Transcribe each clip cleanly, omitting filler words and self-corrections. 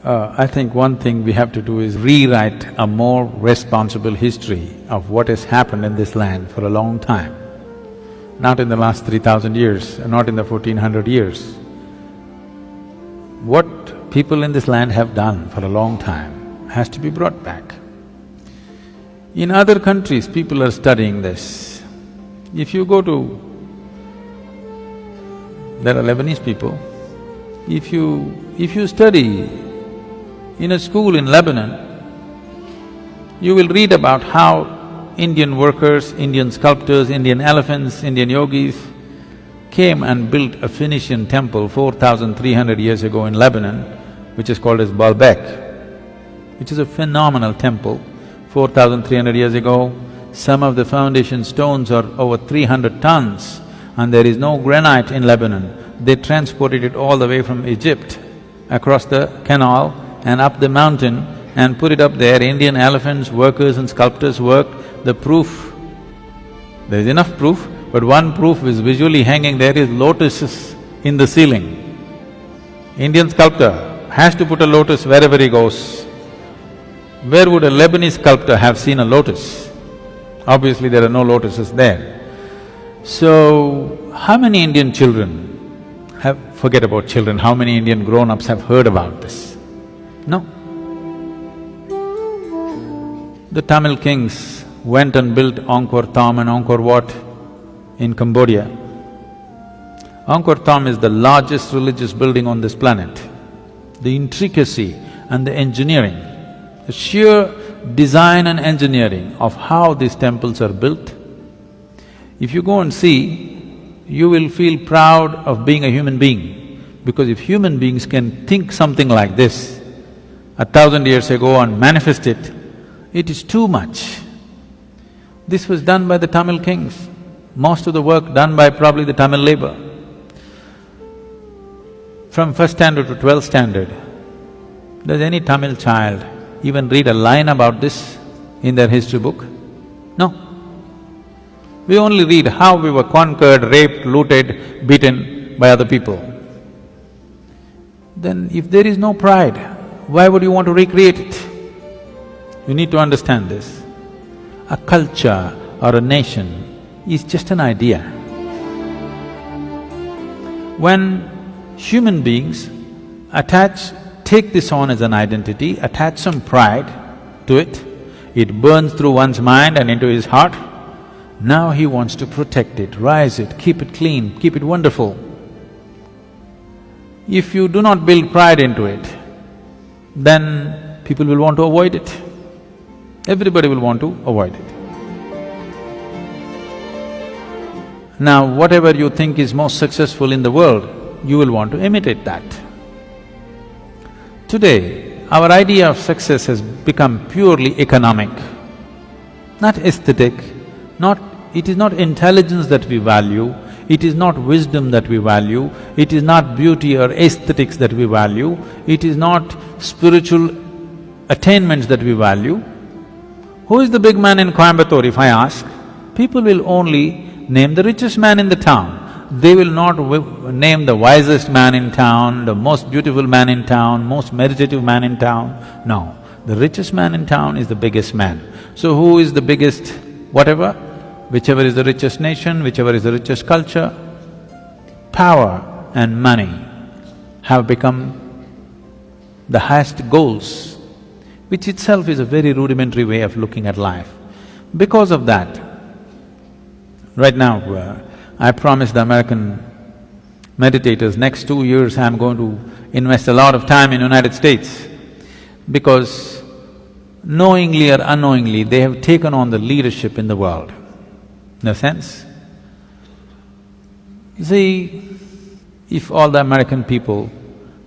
I think one thing we have to do is rewrite a more responsible history of what has happened in this land for a long time. Not in the last 3,000 years, not in the 1400 years. What people in this land have done for a long time has to be brought back. In other countries, people are studying this. If you go to… there are Lebanese people, if you study in a school in Lebanon, you will read about how Indian workers, Indian sculptors, Indian elephants, Indian yogis came and built a Phoenician temple 4,300 years ago in Lebanon, which is called as Baalbek, which is a phenomenal temple. 4,300 years ago, some of the foundation stones are over 300 tons and there is no granite in Lebanon. They transported it all the way from Egypt, across the canal and up the mountain and put it up there. Indian elephants, workers and sculptors worked. The proof, there is enough proof, but one proof is visually hanging there is lotuses in the ceiling. Indian sculptor has to put a lotus wherever he goes. Where would a Lebanese sculptor have seen a lotus? Obviously there are no lotuses there. So, how many Indian children forget about children, how many Indian grown-ups have heard about this? No. The Tamil kings went and built Angkor Thom and Angkor Wat in Cambodia. Angkor Thom is the largest religious building on this planet. The intricacy and the engineering, the sheer design and engineering of how these temples are built, if you go and see, you will feel proud of being a human being, because if human beings can think something like this 1,000 years ago and manifest it, it is too much. This was done by the Tamil kings, most of the work done by probably the Tamil labor. From first standard to 12th standard, does any Tamil child even read a line about this in their history book? No. We only read how we were conquered, raped, looted, beaten by other people. Then if there is no pride, why would you want to recreate it? You need to understand this. A culture or a nation is just an idea. When human beings take this on as an identity, attach some pride to it, it burns through one's mind and into his heart. Now he wants to protect it, rise it, keep it clean, keep it wonderful. If you do not build pride into it, then people will want to avoid it. Everybody will want to avoid it. Now, whatever you think is most successful in the world, you will want to imitate that. Today, our idea of success has become purely economic, not aesthetic, it is not intelligence that we value, it is not wisdom that we value, it is not beauty or aesthetics that we value, it is not spiritual attainments that we value. Who is the big man in Coimbatore, if I ask? People will only name the richest man in the town. They will not name the wisest man in town, the most beautiful man in town, most meditative man in town. No, the richest man in town is the biggest man. So who is the biggest whatever? Whichever is the richest nation, whichever is the richest culture, power and money have become the highest goals, which itself is a very rudimentary way of looking at life. Because of that, right now, I promised the American meditators, next 2 years I'm going to invest a lot of time in United States, because knowingly or unknowingly, they have taken on the leadership in the world. No sense? See, if all the American people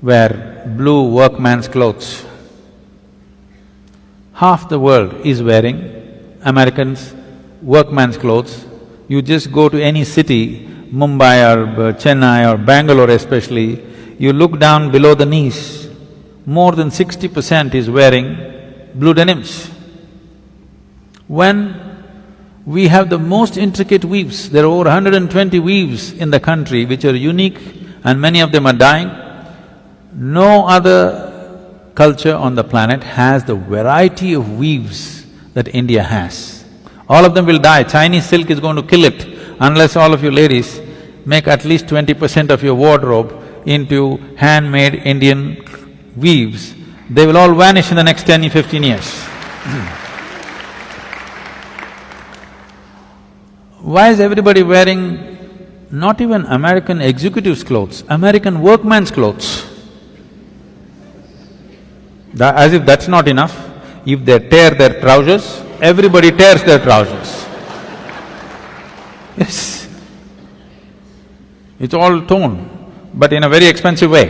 wear blue workman's clothes, half the world is wearing Americans' workman's clothes. You just go to any city, Mumbai or Chennai or Bangalore especially, you look down below the knees, more than 60% is wearing blue denims. When we have the most intricate weaves, there are over 120 weaves in the country which are unique and many of them are dying. No other culture on the planet has the variety of weaves that India has. All of them will die. Chinese silk is going to kill it unless all of you ladies make at least 20% of your wardrobe into handmade Indian weaves. They will all vanish in the next 10, 15 years. Why is everybody wearing not even American executives' clothes, American workman's clothes? As if that's not enough, if they tear their trousers, everybody tears their trousers. Yes. It's all torn, but in a very expensive way.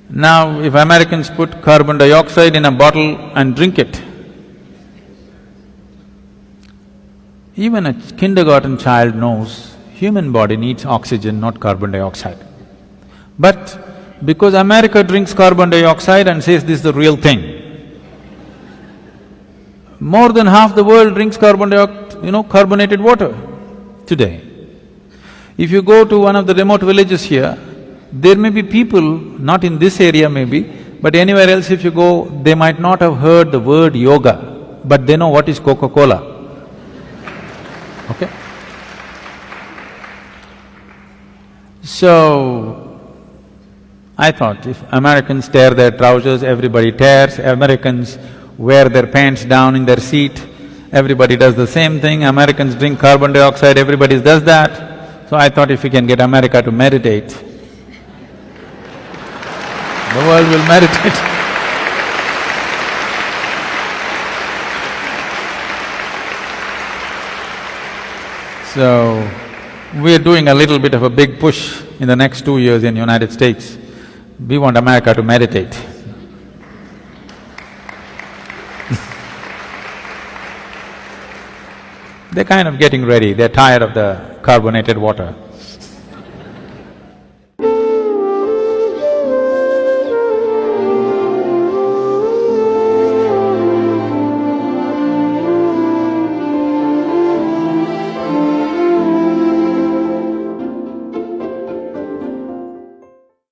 Now, if Americans put carbon dioxide in a bottle and drink it, even a kindergarten child knows human body needs oxygen, not carbon dioxide. But because America drinks carbon dioxide and says this is the real thing, more than half the world drinks carbonated water today. If you go to one of the remote villages here, there may be people, not in this area maybe, but anywhere else if you go, they might not have heard the word yoga, but they know what is Coca-Cola. Okay? So, I thought if Americans tear their trousers, everybody tears, Americans wear their pants down in their seat, everybody does the same thing, Americans drink carbon dioxide, everybody does that. So I thought if we can get America to meditate, the world will meditate. So, we're doing a little bit of a big push in the next 2 years in United States. We want America to meditate. They're kind of getting ready, they're tired of the carbonated water.